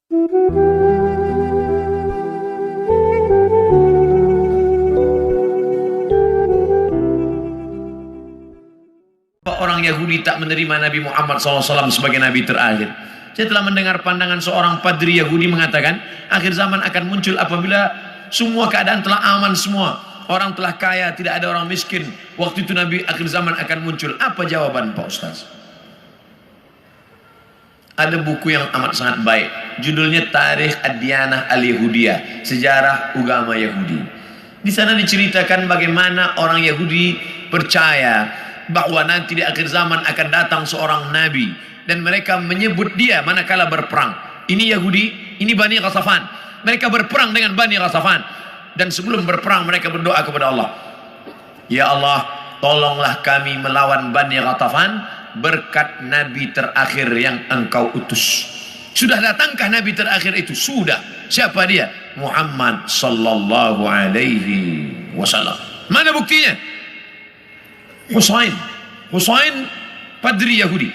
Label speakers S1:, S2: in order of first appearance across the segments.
S1: Orang Yahudi tak menerima Nabi Muhammad SAW sebagai Nabi terakhir. Saya telah mendengar pandangan seorang padri Yahudi mengatakan akhir zaman akan muncul apabila semua keadaan telah aman semua. Orang telah kaya, tidak ada orang miskin. Waktu itu Nabi akhir zaman akan muncul. Apa jawaban Pak Ustaz? Ada buku yang amat sangat baik. Judulnya Tarikh Ad-Diyanah Al-Yahudiyah, Sejarah Agama Yahudi. Di sana diceritakan bagaimana orang Yahudi percaya bahwa nanti di akhir zaman akan datang seorang nabi dan mereka menyebut dia manakala berperang. Ini Yahudi, ini Bani Ghatafan. Mereka berperang dengan Bani Ghatafan dan sebelum berperang mereka berdoa kepada Allah. Ya Allah, tolonglah kami melawan Bani Ghatafan berkat nabi terakhir yang engkau utus. Sudah datangkah nabi terakhir itu? Sudah. Siapa dia? Muhammad sallallahu alaihi wasallam. Mana buktinya? Husain padri Yahudi,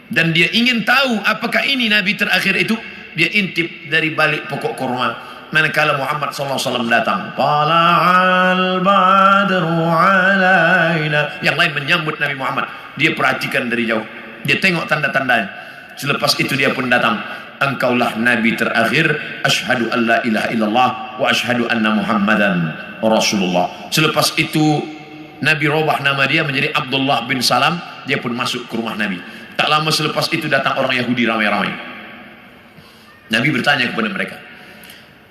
S1: dan dia ingin tahu apakah ini nabi terakhir itu. Dia intip dari balik pokok kurma manakala Muhammad SAW datang. Tala'al badru alaina. Yang lain menyambut Nabi Muhammad, dia perhatikan dari jauh, dia tengok tanda-tandanya. Selepas itu dia pun datang. Engkaulah nabi terakhir. Asyhadu an la ilaha illallah wa asyhadu anna Muhammadan Rasulullah. Selepas itu Nabi robah nama dia menjadi Abdullah bin Salam. Dia pun masuk ke rumah Nabi. Tak lama selepas itu datang orang Yahudi ramai-ramai. Nabi bertanya kepada mereka,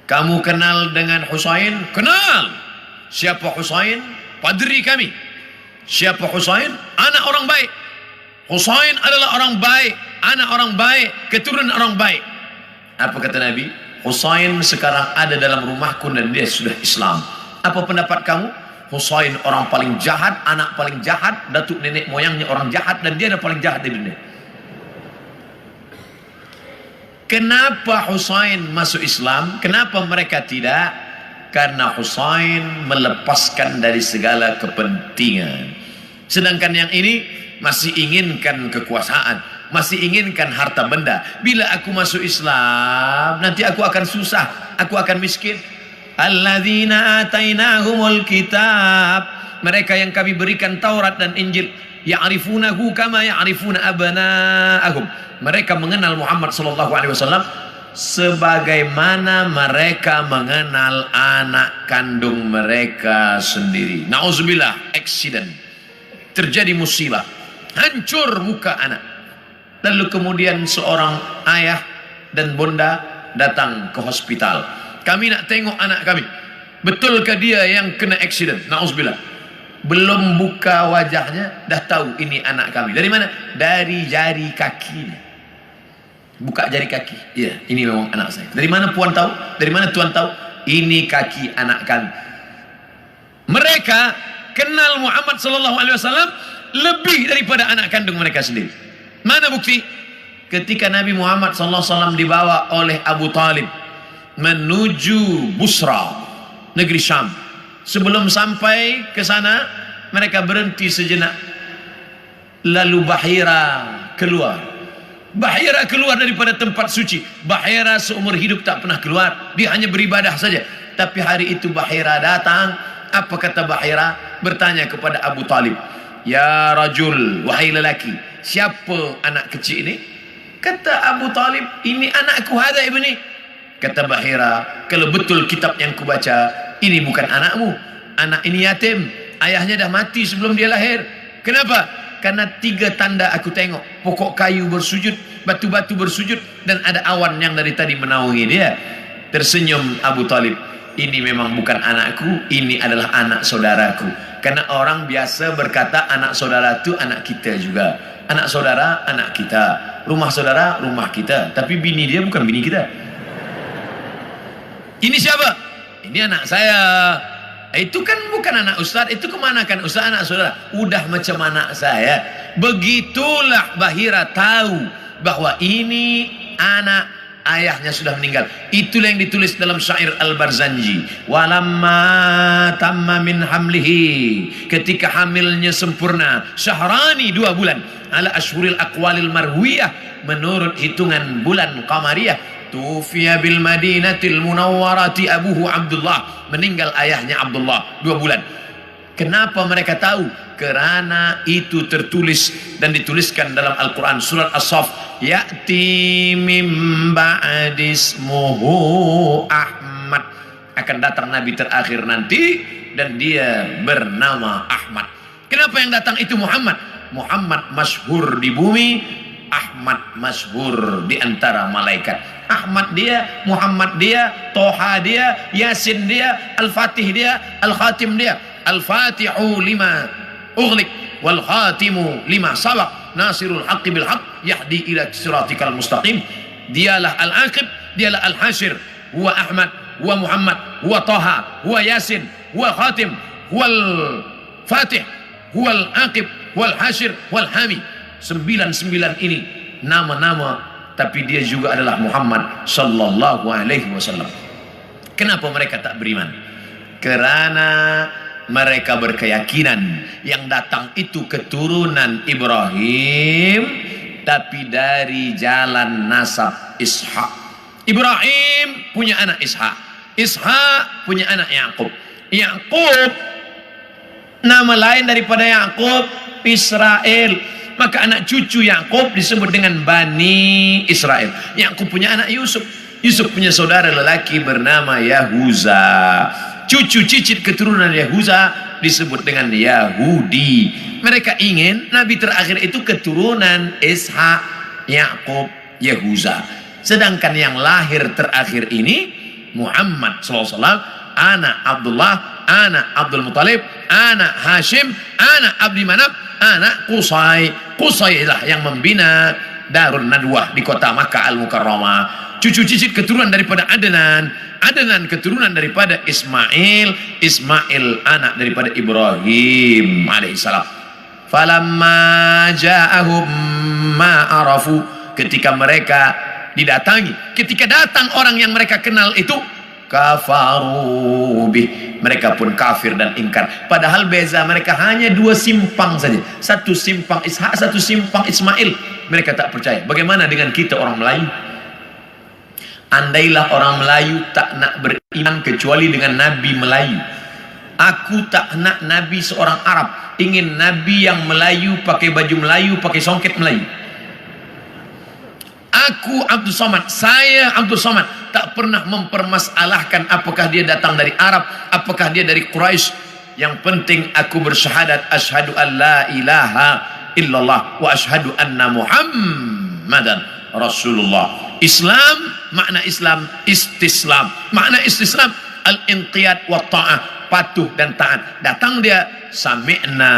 S1: kamu kenal dengan Husain? Kenal. Siapa Husain? Padri kami. Siapa Husain? Anak orang baik. Husain adalah orang baik, anak orang baik, keturunan orang baik. Apa kata Nabi? Husain sekarang ada dalam rumahku dan dia sudah Islam. Apa pendapat kamu? Husain orang paling jahat, anak paling jahat, datuk nenek moyangnya orang jahat, dan dia adalah paling jahat di dunia. Kenapa Husain masuk Islam? Kenapa mereka tidak? Karena Husain melepaskan dari segala kepentingan. Sedangkan yang ini masih inginkan kekuasaan, masih inginkan harta benda. Bila aku masuk Islam, nanti aku akan susah, aku akan miskin. Alladzina atainahumul kitab, mereka yang kami berikan Taurat dan Injil, ya'rifunahu kama ya'rifuna abna'ahum. Mereka mengenal Muhammad sallallahu alaihi wasallam sebagaimana mereka mengenal anak kandung mereka sendiri. Nauzubillah, accident, terjadi musibah, hancur muka anak. Lalu kemudian seorang ayah dan bunda datang ke hospital. Kami nak tengok anak kami. Betulkah dia yang kena accident? Nauzubillah. Belum buka wajahnya dah tahu ini anak kami. Dari mana? Dari jari kakinya. Buka jari kaki. Ya, ini memang anak saya. Dari mana puan tahu? Dari mana tuan tahu? Ini kaki anak kami. Mereka kenal Muhammad sallallahu alaihi wasallam lebih daripada anak kandung mereka sendiri. Mana bukti? Ketika Nabi Muhammad sallallahu alaihi wasallam dibawa oleh Abu Talib menuju Busra, negeri Syam. Sebelum sampai ke sana, mereka berhenti sejenak. Lalu Bahira keluar. Bahira keluar daripada tempat suci. Bahira seumur hidup tak pernah keluar. Dia hanya beribadah saja. Tapi hari itu Bahira datang. Apa kata Bahira? Bertanya kepada Abu Talib. Ya rajul, wahai lelaki, siapa anak kecil ini? Kata Abu Talib, ini anakku hada ibni. Kata Bahira, kalau betul kitab yang kubaca, ini bukan anakmu. Anak ini yatim, ayahnya dah mati sebelum dia lahir. Kenapa? Karena 3 tanda aku tengok. Pokok kayu bersujud, batu-batu bersujud, dan ada awan yang dari tadi menaungi dia. Tersenyum Abu Talib. Ini memang bukan anakku, ini adalah anak saudaraku. Karena orang biasa berkata anak saudara itu anak kita juga. Anak saudara, anak kita. Rumah saudara, rumah kita. Tapi bini dia bukan bini kita. Ini siapa? Ini anak saya. Itu kan bukan anak ustaz. Itu kemana kan ustaz, anak saudara? Udah macam anak saya. Begitulah Bahira tahu bahwa ini anak ayahnya sudah meninggal. Itulah yang ditulis dalam syair Al-Barzanji. Walamma tamma min hamlihi, ketika hamilnya sempurna, syahrani 2 bulan, ala ashhuril aqwalil marwiyah, menurut hitungan bulan qamariyah, tufiya bil madinatil munawwarati abuhu Abdullah, meninggal ayahnya Abdullah 2 bulan. Kenapa mereka tahu? Karena itu tertulis dan dituliskan dalam Al-Quran surat As-Saff, ya'ti mim ba'dismuhu Ahmad, akan datang nabi terakhir nanti dan dia bernama Ahmad. Kenapa yang datang itu Muhammad? Muhammad masyhur di bumi, Ahmad masyhur di antara malaikat. Ahmad dia, Muhammad dia, Toha dia, Yasin dia, Al-Fatih dia, Al-Khatim dia. Al-Fatihu lima ughliq wal khatimu lima sabaq nasirul haqqi bil haqq yahdi ila siratikal mustaqim. Dialah Al-Aqib, dialah Al-Hashir, huwa Ahmad, huwa Muhammad, huwa Toha, huwa Yasin, huwa Khatim, huwa Al-Fatih, huwa Al-Aqib, huwa Al-Hashir, huwa Al-Hami. 99 ini nama-nama, tapi dia juga adalah Muhammad sallallahu alaihi wasallam. Kenapa mereka tak beriman? Karena mereka berkeyakinan yang datang itu keturunan Ibrahim, tapi dari jalan nasab Ishak. Ibrahim punya anak Ishak, Ishak punya anak Yakub. Yakub, nama lain daripada Yakub Israel, maka anak cucu Yakub disebut dengan Bani Israel. Yakub punya anak Yusuf, Yusuf punya saudara lelaki bernama Yahuza. Cucu cicit keturunan Yahuza disebut dengan Yahudi. Mereka ingin nabi terakhir itu keturunan Ishak, Yakub, Yahuza. Sedangkan yang lahir terakhir ini Muhammad SAW, anak Abdullah, anak Abdul Muttalib, anak Hashim, anak Abdi Manaf, anak Qusay. Qusay lah yang membina Darun Nadwah di kota Makkah Al-Mukarramah. Cucu cicit keturunan daripada Adnan, Adnan keturunan daripada Ismail, Ismail anak daripada Ibrahim alaihissalam. Falamma ja'ahum ma arafu, ketika mereka didatangi, ketika datang orang yang mereka kenal itu, kafaru bih, mereka pun kafir dan ingkar. Padahal beza mereka hanya 2 simpang saja, satu simpang Ishak, satu simpang Ismail. Mereka tak percaya. Bagaimana dengan kita orang Melayu? Andailah orang Melayu tak nak beriman kecuali dengan Nabi Melayu. Aku tak nak Nabi seorang Arab, ingin Nabi yang Melayu, pakai baju Melayu, pakai songket Melayu. Aku Abdul Somad, saya Abdul Somad, tak pernah mempermasalahkan apakah dia datang dari Arab, apakah dia dari Quraisy. Yang penting aku bersyahadat asyhadu an la ilaha illallah wa asyhadu anna Muhammadan Rasulullah. Islam, makna Islam istislam, makna istislam al-inqiyad wa ta'ah, patuh dan taat. Datang dia sami'na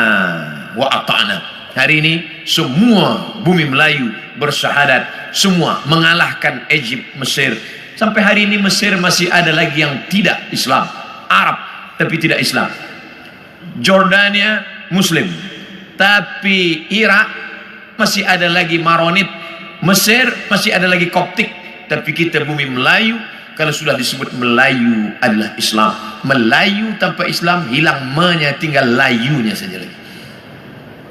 S1: wa ata'na. Hari ini semua bumi Melayu bersyahadat, semua mengalahkan Egypt, Mesir. Sampai hari ini Mesir masih ada lagi yang tidak Islam, Arab tapi tidak Islam. Jordania Muslim, tapi Irak masih ada lagi Maronit. Mesir masih ada lagi Koptik, tapi kita bumi Melayu, kalau sudah disebut Melayu adalah Islam. Melayu tanpa Islam hilang me-nya, tinggal layunya saja lagi.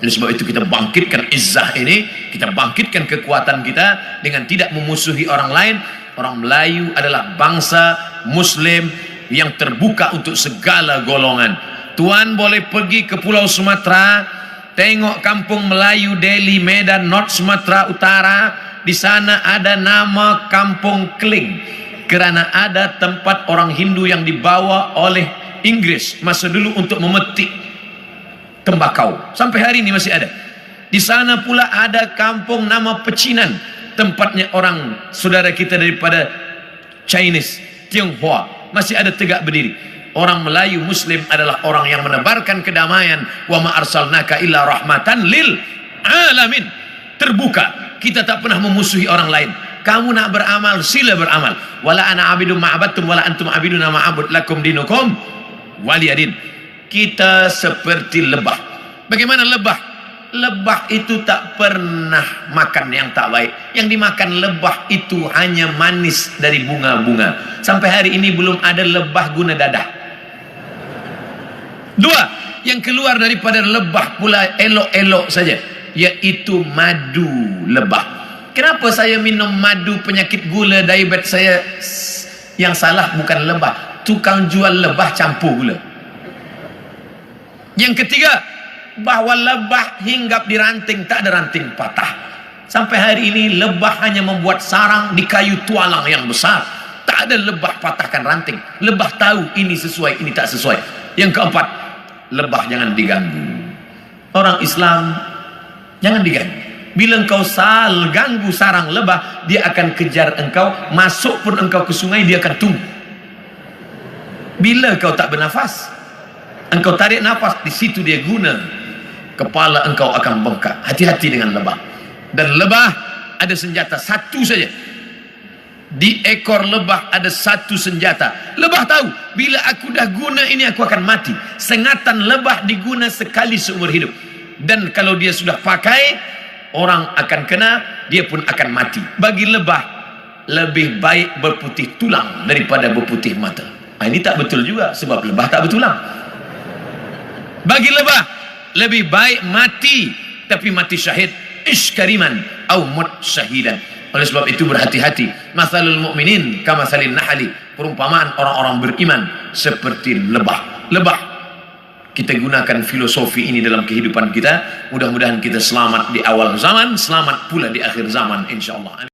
S1: Oleh sebab itu kita bangkitkan izzah ini, kita bangkitkan kekuatan kita dengan tidak memusuhi orang lain. Orang Melayu adalah bangsa Muslim yang terbuka untuk segala golongan. Tuan boleh pergi ke Pulau Sumatera, tengok kampung Melayu Deli, Medan, North Sumatera Utara. Di sana ada nama Kampung Kling, karena ada tempat orang Hindu yang dibawa oleh Inggris masa dulu untuk memetik tembakau. Sampai hari ini masih ada. Di sana pula ada kampung nama Pecinan, tempatnya orang saudara kita daripada Chinese, Tionghoa, masih ada tegak berdiri. Orang Melayu Muslim adalah orang yang menebarkan kedamaian. Wa ma arsalnaka illa rahmatan lil alamin. Terbuka. Kita tak pernah memusuhi orang lain. Kamu nak beramal, sila beramal. Wala ana abidum ma'abattum wala antum abiduna ma'abud lakum dinukum waliyadin. Kita seperti lebah. Bagaimana lebah? Lebah itu tak pernah makan yang tak baik. Yang dimakan lebah itu hanya manis dari bunga-bunga. Sampai hari ini belum ada lebah guna dadah. 2, yang keluar daripada lebah pula elok-elok saja, yaitu madu lebah. Kenapa saya minum madu penyakit gula, diabetes saya? Yang salah bukan lebah, tukang jual lebah campur gula. Yang ketiga, bahwa lebah hinggap di ranting, tak ada ranting patah. Sampai hari ini lebah hanya membuat sarang di kayu tualang yang besar. Tak ada lebah patahkan ranting. Lebah tahu ini sesuai, ini tak sesuai. Yang keempat, lebah jangan diganggu. Orang Islam jangan diganggu. Bila engkau ganggu sarang lebah, dia akan kejar engkau. Masuk pun engkau ke sungai, dia akan tunggu. Bila engkau tak bernafas, engkau tarik nafas, di situ dia guna. Kepala engkau akan bengkak. Hati-hati dengan lebah. Dan lebah ada senjata satu saja. Di ekor lebah ada satu senjata. Lebah tahu, bila aku dah guna ini aku akan mati. Sengatan lebah diguna sekali seumur hidup. Dan kalau dia sudah pakai, orang akan kena, dia pun akan mati. Bagi lebah, lebih baik berputih tulang daripada berputih mata. Ini tak betul juga, sebab lebah tak bertulang. Bagi lebah, lebih baik mati, tapi mati syahid, iskariman au mut syahidan. Oleh sebab itu berhati-hati. Mathalul mu'minin kamathalin nahli. Perumpamaan orang-orang beriman seperti lebah. Lebah. Kita gunakan filosofi ini dalam kehidupan kita. Mudah-mudahan kita selamat di awal zaman, selamat pula di akhir zaman, insyaAllah.